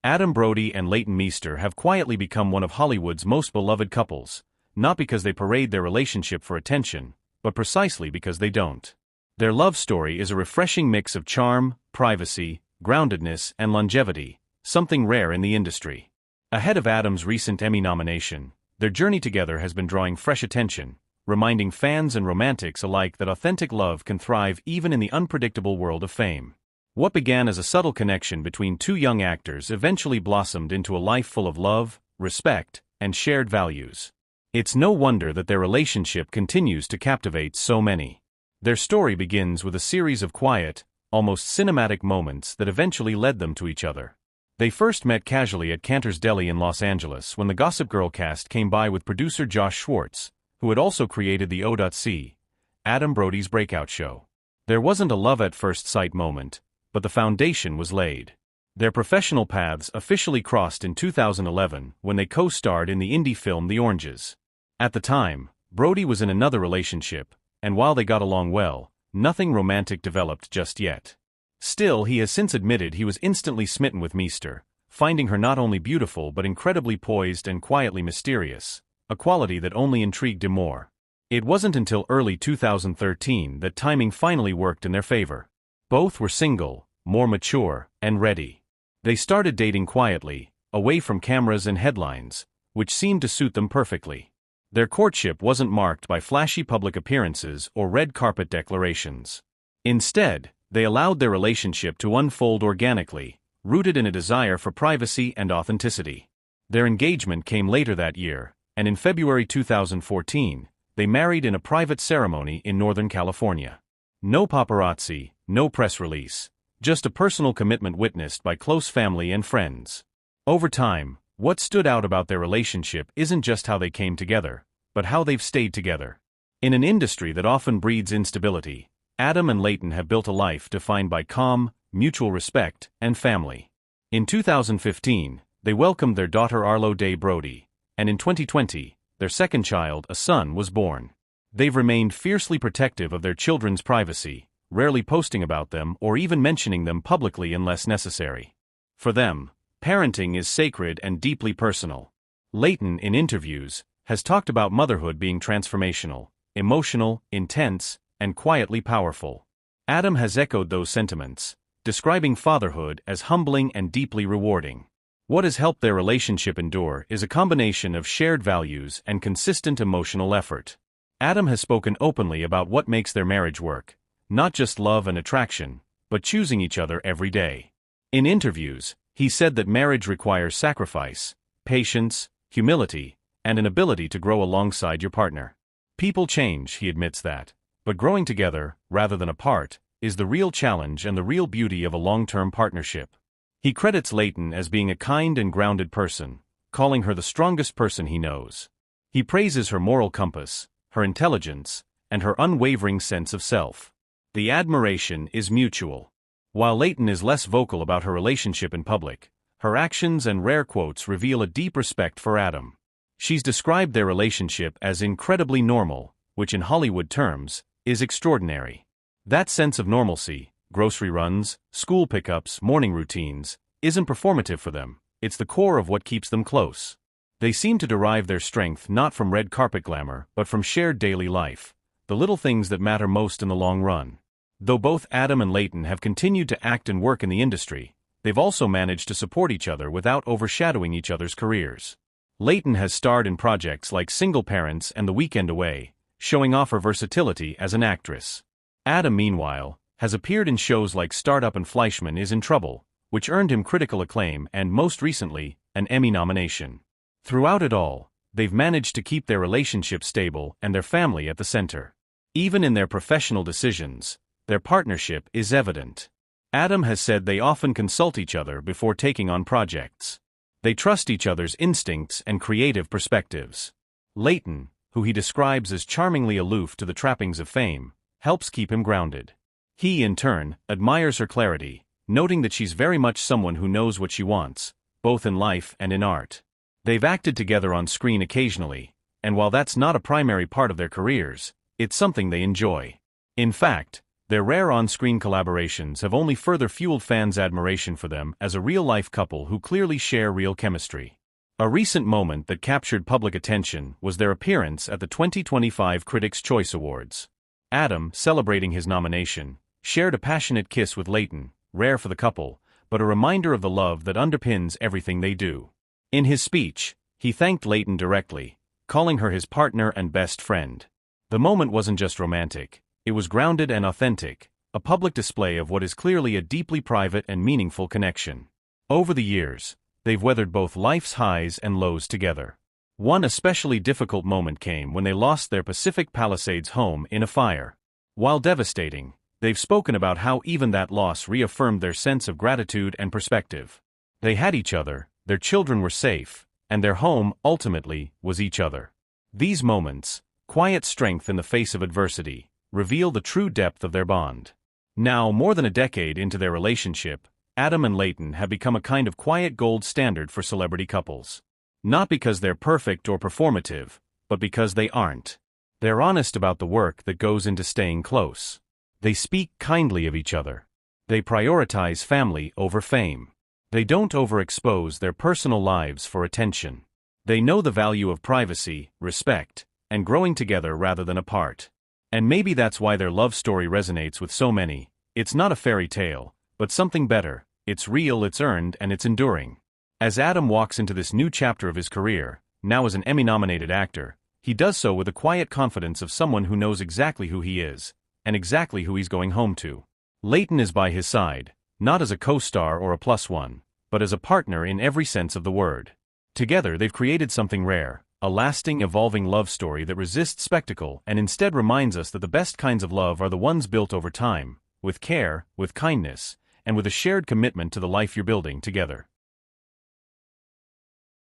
Brody and Leighton Meester have quietly become one of Hollywood's most beloved couples, not because they parade their relationship for attention, but precisely because they don't. Their love story is a refreshing mix of charm, privacy, groundedness, and longevity, something rare in the industry. Ahead of Adam's recent Emmy nomination, their journey together has been drawing fresh attention, reminding fans and romantics alike that authentic love can thrive even in the unpredictable world of fame. What began as a subtle connection between two young actors eventually blossomed into a life full of love, respect, and shared values. It's no wonder that their relationship continues to captivate so many. Their story begins with a series of quiet, almost cinematic moments that eventually led them to each other. They first met casually at Cantor's Deli in Los Angeles when the Gossip Girl cast came by with producer Josh Schwartz, who had also created the O.C., Adam Brody's breakout show. There wasn't a love at first sight moment, but the foundation was laid. Their professional paths officially crossed in 2011 when they co-starred in the indie film The Oranges. At the time, Brody was in another relationship, and while they got along well, nothing romantic developed just yet. Still, he has since admitted he was instantly smitten with Meester, finding her not only beautiful but incredibly poised and quietly mysterious, a quality that only intrigued him more. It wasn't until early 2013 that timing finally worked in their favor. Both were single, more mature, and ready. They started dating quietly, away from cameras and headlines, which seemed to suit them perfectly. Their courtship wasn't marked by flashy public appearances or red carpet declarations. Instead, they allowed their relationship to unfold organically, rooted in a desire for privacy and authenticity. Their engagement came later that year, and in February 2014, they married in a private ceremony in Northern California. No paparazzi, no press release, just a personal commitment witnessed by close family and friends. Over time, what stood out about their relationship isn't just how they came together, but how they've stayed together. In an industry that often breeds instability, Adam and Leighton have built a life defined by calm, mutual respect, and family. In 2015, they welcomed their daughter Arlo Day Brody, and in 2020, their second child, a son, was born. They've remained fiercely protective of their children's privacy, rarely posting about them or even mentioning them publicly unless necessary. For them, parenting is sacred and deeply personal. Leighton, in interviews, has talked about motherhood being transformational, emotional, intense, and quietly powerful. Adam has echoed those sentiments, describing fatherhood as humbling and deeply rewarding. What has helped their relationship endure is a combination of shared values and consistent emotional effort. Adam has spoken openly about what makes their marriage work, not just love and attraction, but choosing each other every day. In interviews, he said that marriage requires sacrifice, patience, humility, and an ability to grow alongside your partner. People change, he admits that, but growing together, rather than apart, is the real challenge and the real beauty of a long-term partnership. He credits Leighton as being a kind and grounded person, calling her the strongest person he knows. He praises her moral compass, her intelligence, and her unwavering sense of self. The admiration is mutual. While Leighton is less vocal about her relationship in public, her actions and rare quotes reveal a deep respect for Adam. She's described their relationship as incredibly normal, which in Hollywood terms, is extraordinary. That sense of normalcy, grocery runs, school pickups, morning routines, isn't performative for them, it's the core of what keeps them close. They seem to derive their strength not from red carpet glamour but from shared daily life, the little things that matter most in the long run. Though both Adam and Leighton have continued to act and work in the industry, they've also managed to support each other without overshadowing each other's careers. Leighton has starred in projects like Single Parents and The Weekend Away, showing off her versatility as an actress. Adam, meanwhile, has appeared in shows like Startup and Fleischman is in Trouble, which earned him critical acclaim and, most recently, an Emmy nomination. Throughout it all, they've managed to keep their relationship stable and their family at the center. Even in their professional decisions, their partnership is evident. Adam has said they often consult each other before taking on projects. They trust each other's instincts and creative perspectives. Leighton, who he describes as charmingly aloof to the trappings of fame, helps keep him grounded. He, in turn, admires her clarity, noting that she's very much someone who knows what she wants, both in life and in art. They've acted together on screen occasionally, and while that's not a primary part of their careers, it's something they enjoy. In fact, Their rare on-screen collaborations have only further fueled fans' admiration for them as a real-life couple who clearly share real chemistry. A recent moment that captured public attention was their appearance at the 2025 Critics' Choice Awards. Adam, celebrating his nomination, shared a passionate kiss with Leighton, rare for the couple, but a reminder of the love that underpins everything they do. In his speech, he thanked Leighton directly, calling her his partner and best friend. The moment wasn't just romantic, it was grounded and authentic, a public display of what is clearly a deeply private and meaningful connection. Over the years, they've weathered both life's highs and lows together. One especially difficult moment came when they lost their Pacific Palisades home in a fire. While devastating, they've spoken about how even that loss reaffirmed their sense of gratitude and perspective. They had each other, their children were safe, and their home, ultimately, was each other. These moments, quiet strength in the face of adversity, reveal the true depth of their bond. Now, more than a decade into their relationship, Adam and Leighton have become a kind of quiet gold standard for celebrity couples. Not because they're perfect or performative, but because they aren't. They're honest about the work that goes into staying close. They speak kindly of each other. They prioritize family over fame. They don't overexpose their personal lives for attention. They know the value of privacy, respect, and growing together rather than apart. And maybe that's why their love story resonates with so many. It's not a fairy tale, but something better. It's real, it's earned, and it's enduring. As Adam walks into this new chapter of his career, now as an Emmy-nominated actor, he does so with the quiet confidence of someone who knows exactly who he is, and exactly who he's going home to. Leighton is by his side, not as a co-star or a plus one, but as a partner in every sense of the word. Together they've created something rare, a lasting, evolving love story that resists spectacle and instead reminds us that the best kinds of love are the ones built over time, with care, with kindness, and with a shared commitment to the life you're building together.